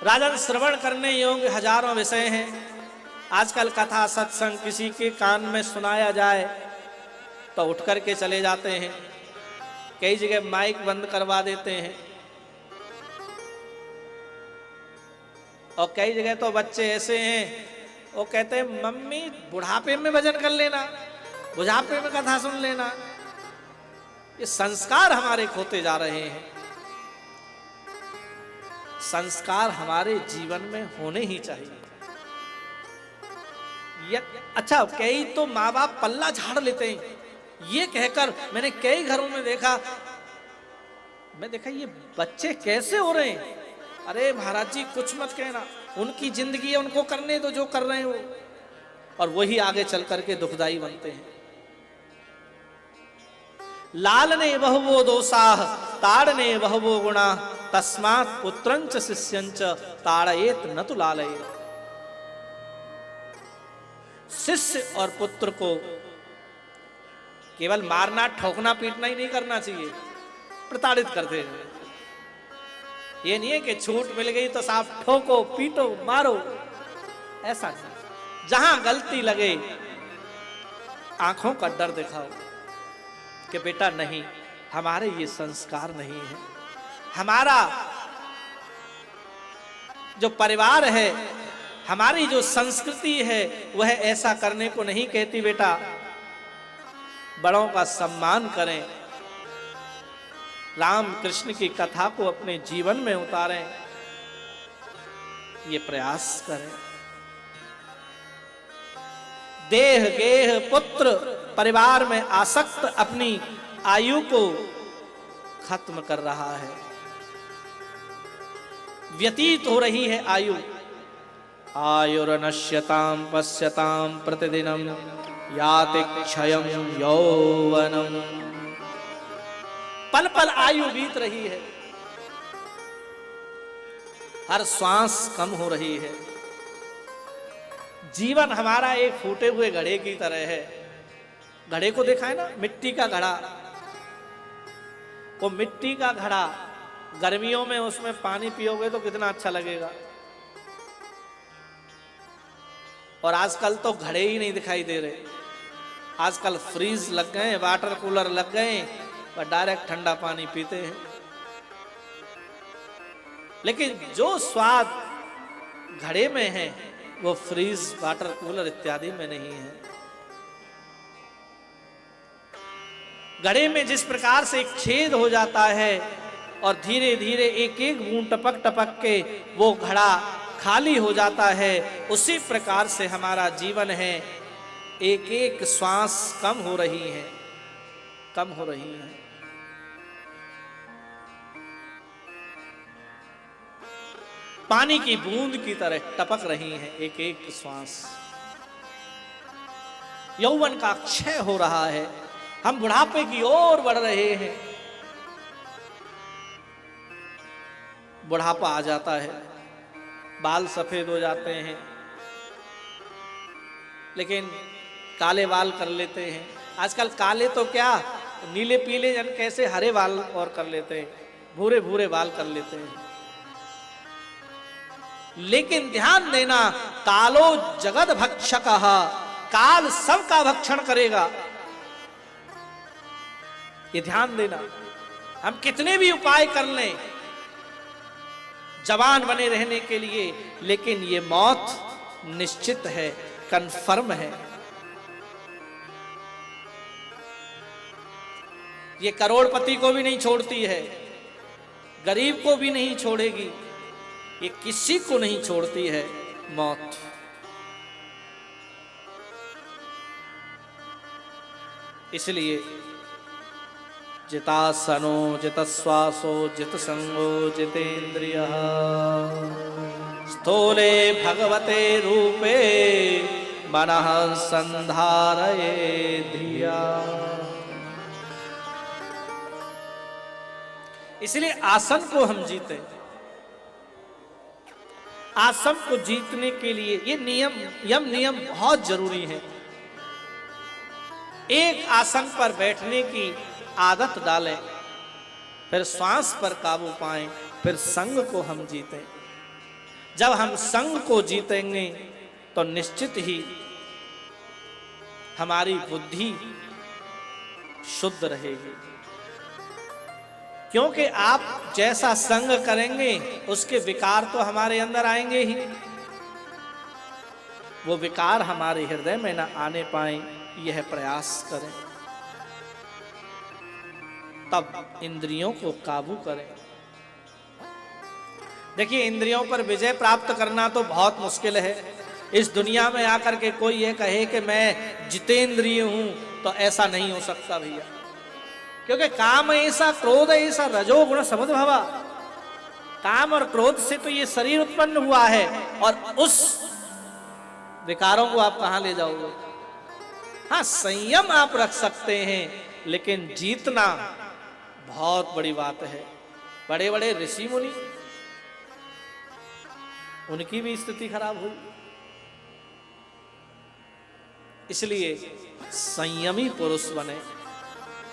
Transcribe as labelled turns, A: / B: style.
A: राजन, श्रवण करने योग्य हजारों विषय हैं। आजकल कथा सत्संग किसी के कान में सुनाया जाए तो उठ करके चले जाते हैं, कई जगह माइक बंद करवा देते हैं, और कई जगह तो बच्चे ऐसे हैं वो कहते हैं मम्मी बुढ़ापे में भजन कर लेना, बुढ़ापे में कथा सुन लेना। ये संस्कार हमारे खोते जा रहे हैं। संस्कार हमारे जीवन में होने ही चाहिए। अच्छा, कई तो माँ बाप पल्ला झाड़ लेते हैं, ये कहकर मैंने कई घरों में देखा, ये बच्चे कैसे हो रहे हैं। अरे महाराज जी कुछ मत कहना, उनकी जिंदगी है, उनको करने दो जो कर रहे हैं वो, और वही आगे चल करके दुखदाई बनते हैं। लालने बहुवो दोषाः ताड़ने बहुवो गुणा तस्मात् पुत्रंच शिष्यंच ताड़येत न तु लालयेत। शिष्य और पुत्र को केवल मारना ठोकना पीटना ही नहीं करना चाहिए, प्रताड़ित करते हैं। ये नहीं है कि छूट मिल गई तो साफ ठोको पीटो मारो, ऐसा नहीं। जहां गलती लगे आंखों का डर दिखाओ कि बेटा नहीं, हमारे ये संस्कार नहीं है। हमारा जो परिवार है, हमारी जो संस्कृति है, वह ऐसा करने को नहीं कहती। बेटा बड़ों का सम्मान करें, राम कृष्ण की कथा को अपने जीवन में उतारें, ये प्रयास करें। देह गेह पुत्र परिवार में आसक्त अपनी आयु को खत्म कर रहा है, व्यतीत हो रही है आयु। आयुर्नश्यताम पश्यताम प्रतिदिनम याति क्षयं यौवनम। पल पल आयु बीत रही है, हर श्वास कम हो रही है। जीवन हमारा एक फूटे हुए घड़े की तरह है। घड़े को देखा है ना, मिट्टी का घड़ा। वो मिट्टी का घड़ा, गर्मियों में उसमें पानी पियोगे तो कितना अच्छा लगेगा। और आजकल तो घड़े ही नहीं दिखाई दे रहे, आजकल फ्रीज लग गए, वाटर कूलर लग गए, और डायरेक्ट ठंडा पानी पीते हैं। लेकिन जो स्वाद घड़े में है वो फ्रीज वाटर कूलर इत्यादि में नहीं है। घड़े में जिस प्रकार से एक छेद हो जाता है और धीरे धीरे एक एक बूंद टपक टपक के वो घड़ा खाली हो जाता है, उसी प्रकार से हमारा जीवन है। एक एक श्वास कम हो रही है, कम हो रही है। पानी की बूंद की तरह टपक रही है एक एक श्वास। यौवन का क्षय हो रहा है, हम बुढ़ापे की ओर बढ़ रहे हैं। बुढ़ापा आ जाता है, बाल सफेद हो जाते हैं, लेकिन काले बाल कर लेते हैं। आजकल काले तो क्या, नीले पीले जन कैसे हरे बाल और कर लेते हैं, भूरे भूरे बाल कर लेते हैं। लेकिन ध्यान देना, कालो जगत भक्षकः, काल सबका भक्षण करेगा। ये ध्यान देना। हम कितने भी उपाय कर लें जवान बने रहने के लिए, लेकिन ये मौत निश्चित है, कन्फर्म है। ये करोड़पति को भी नहीं छोड़ती है, गरीब को भी नहीं छोड़ेगी, ये किसी को नहीं छोड़ती है मौत। इसलिए जितासनो जितश्वासो जितसंगो जितेन्द्रियः स्थूले भगवते रूपे मनः संधारये धिया। इसलिए आसन को हम जीते। आसन को जीतने के लिए ये यम नियम बहुत जरूरी है। एक आसन पर बैठने की आदत डालें, फिर श्वास पर काबू पाएं, फिर संग को हम जीतें। जब हम संग को जीतेंगे तो निश्चित ही हमारी बुद्धि शुद्ध रहेगी। क्योंकि आप जैसा संग करेंगे उसके विकार तो हमारे अंदर आएंगे ही, वो विकार हमारे हृदय में ना आने पाए यह प्रयास करें। तब इंद्रियों को काबू करें। देखिए, इंद्रियों पर विजय प्राप्त करना तो बहुत मुश्किल है। इस दुनिया में आकर के कोई ये कहे कि मैं जितेंद्रिय हूं, तो ऐसा नहीं हो सकता भैया। क्योंकि काम ऐसा, क्रोध ऐसा, रजोगुण समुद्भवा, काम और क्रोध से तो ये शरीर उत्पन्न हुआ है, और उस विकारों को आप कहां ले जाओगे? हाँ, संयम आप रख सकते हैं, लेकिन जीतना बहुत बड़ी बात है। बड़े बड़े ऋषि मुनि, उनकी भी स्थिति खराब हुई। इसलिए संयमी पुरुष बने।